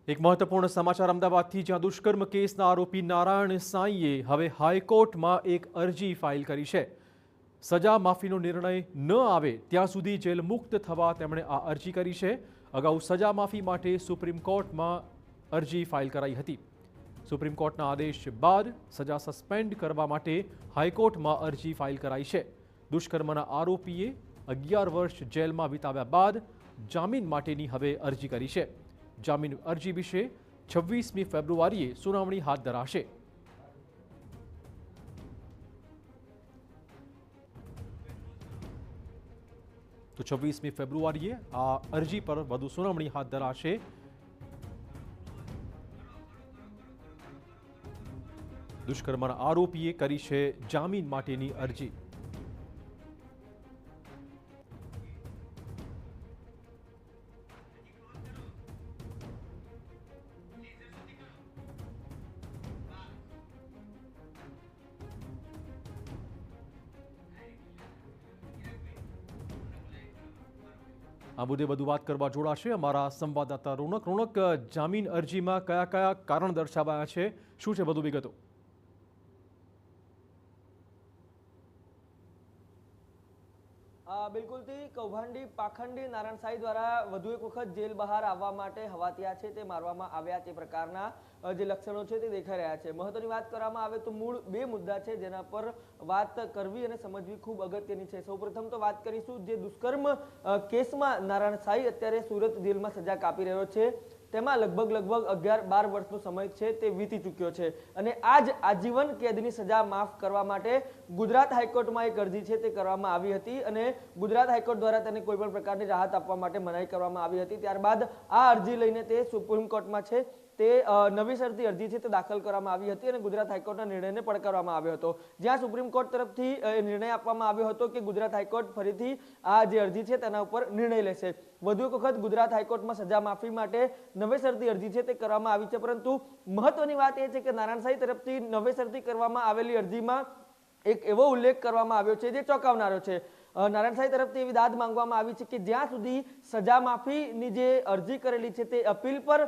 એક મહત્વપૂર્ણ સમાચાર અમદાવાદથી, જ્યાં દુષ્કર્મ કેસના આરોપી નારાયણ સાંઈએ હવે હાઈકોર્ટમાં એક અરજી ફાઇલ કરી છે। સજા માફીનો નિર્ણય ન આવે ત્યાં સુધી જેલ મુક્ત થવા તેમણે આ અરજી કરી છે। અગાઉ સજા માફી માટે સુપ્રીમ કોર્ટમાં અરજી ફાઇલ કરાઈ હતી। સુપ્રીમ કોર્ટના આદેશ બાદ સજા સસ્પેન્ડ કરવા માટે હાઈકોર્ટમાં અરજી ફાઇલ કરાઈ છે। દુષ્કર્મના આરોપીએ 11 વર્ષ જેલમાં વિતાવ્યા બાદ જામીન માટેની હવે અરજી કરી છે। જામીન અરજી વિશે 26મી ફેબ્રુઆરીએ સુનાવણી હાથ ધરાશે। તો 26મી ફેબ્રુઆરીએ આ અરજી પર વધુ સુનાવણી હાથ ધરાશે। દુષ્કર્મના આરોપીએ કરી છે જામીન માટેની અરજી। આ મુદ્દે વધુ વાત કરવા જોડાશે અમારા સંવાદદાતા રોનક। રોનક, જામીન અરજીમાં કયા કયા કારણ દર્શાવાયા છે, શું છે વધુ વિગતો? બિલકુલથી કૌભાંડી પાખંડી નારાયણ સાંઈ દ્વારા વધુ એક વખત જેલ બહાર આવવા માટે હવાતિયા છે તે મારવામાં આવ્યા તે પ્રકારના જે લક્ષણો છે તે દેખાઈ રહ્યા છે। મહત્વની વાત કરવામાં આવે તો મૂળ બે મુદ્દા છે જેના પર વાત કરવી અને સમજવી ખૂબ અગત્યની છે। સૌપ્રથમ તો વાત કરીશું જે દુષ્કર્મ કેસમાં નારાયણ સાંઈ અત્યારે સુરત જેલમાં સજા કાપી રહ્યો છે, તેમાં લગભગ 11-12 વર્ષનો સમય છે તે વીતી ચૂક્યો છે અને આજ આજીવન કેદની સજા માફ કરવા માટે ગુજરાત હાઈકોર્ટમાં એક અરજી છે તે કરવામાં આવી હતી અને ગુજરાત હાઈકોર્ટ દ્વારા તેને કોઈ પણ પ્રકારની રાહત આપવા માટે મનાઈ કરવામાં આવી હતી। ત્યારબાદ આ અરજી લઈને તે સુપ્રીમ કોર્ટમાં છે તે નવેસરથી અરજી છે તે દાખલ કરવામાં આવી હતી અને ગુજરાત હાઈકોર્ટના નિર્ણયને પડકારવામાં આવ્યો હતો, જ્યાં સુપ્રીમ કોર્ટ તરફથી નિર્ણય આપવામાં આવ્યો હતો કે ગુજરાત હાઈકોર્ટ ફરીથી આ જે અરજી છે તેના ઉપર નિર્ણય લેશે। વધુ એક વખત ગુજરાત હાઈકોર્ટમાં સજા માફી માટે નવેસરથી અરજી છે તે કરવામાં આવી છે, પરંતુ મહત્વની વાત એ છે કે નારાયણ સાંઈ તરફથી નવેસરથી કરવામાં આવેલી અરજીમાં એક એવો ઉલ્લેખ કરવામાં આવ્યો છે જે ચોંકાવનારો છે। નારાયણ સાંઈ તરફથી એવી દાદ માંગવામાં આવી છે કે જ્યાં સુધી સજા માફીની જે અરજી કરેલી છે તે અપીલ પર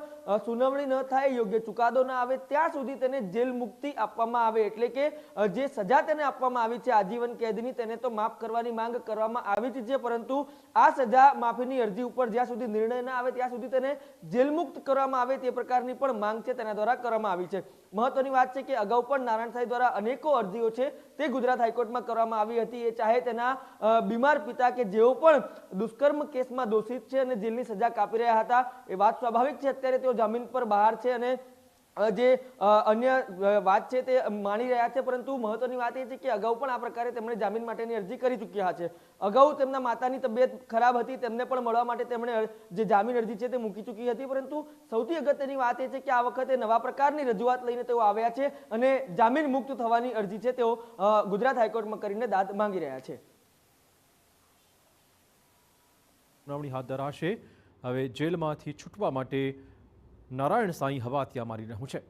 સુનાવણી ન થાય, યોગ્ય ચુકાદો ન આવે ત્યાં સુધી તેને જેલ મુક્તિ આપવામાં આવે, એટલે કે જે સજા તેને આપવામાં આવી છે આજીવન કેદની તેને તો માફ કરવાની માંગ કરવામાં આવી જ છે, પરંતુ આ સજા માફીની અરજી ઉપર જ્યાં સુધી નિર્ણય ન આવે ત્યાં સુધી તેને જેલ મુક્ત કરવામાં આવે તે પ્રકારની પણ માંગ છે તેના દ્વારા કરવામાં આવી છે। મહત્વની વાત છે કે અગાઉ પણ નારાયણ સાંઈ દ્વારા અનેકો અરજીઓ છે તે ગુજરાત હાઈકોર્ટમાં કરવામાં આવી હતી, એ ચાહે તેના બીમાર પિતા કે જેઓ પણ દુષ્કર્મ કેસમાં દોષિત છે અને જેલની સજા કાપી રહ્યા હતા, એ વાત સ્વાભાવિક છે અત્યારે તેઓ જામીન પર બહાર છે અને જે અન્ય વાત છે તે માણી રહ્યા છે, પરંતુ મહત્વની વાત એ છે કે અગાઉ પણ આ પ્રકારે તેમણે જામીન માટેની અરજી કરી ચૂક્યા છે। અગાઉ તેમના માતાની તબિયત ખરાબ હતી, તેમને પણ મળવા માટે તેમણે જે જામીન અરજી છે તે મૂકી ચૂકી હતી, પરંતુ સૌથી અગત્યની વાત એ છે કે આ વખતે નવા પ્રકારની રજૂઆત લઈને તેઓ આવ્યા છે અને જામીન મુક્ત થવાની અરજી છે તેઓ ગુજરાત હાઈકોર્ટમાં કરીને દાદ માંગી રહ્યા છે। સુનાવણી હાથ ધરાશે। હવે જેલમાંથી છૂટવા માટે નારાયણ સાંઈ હવાતિયા મારી રહ્યું છે।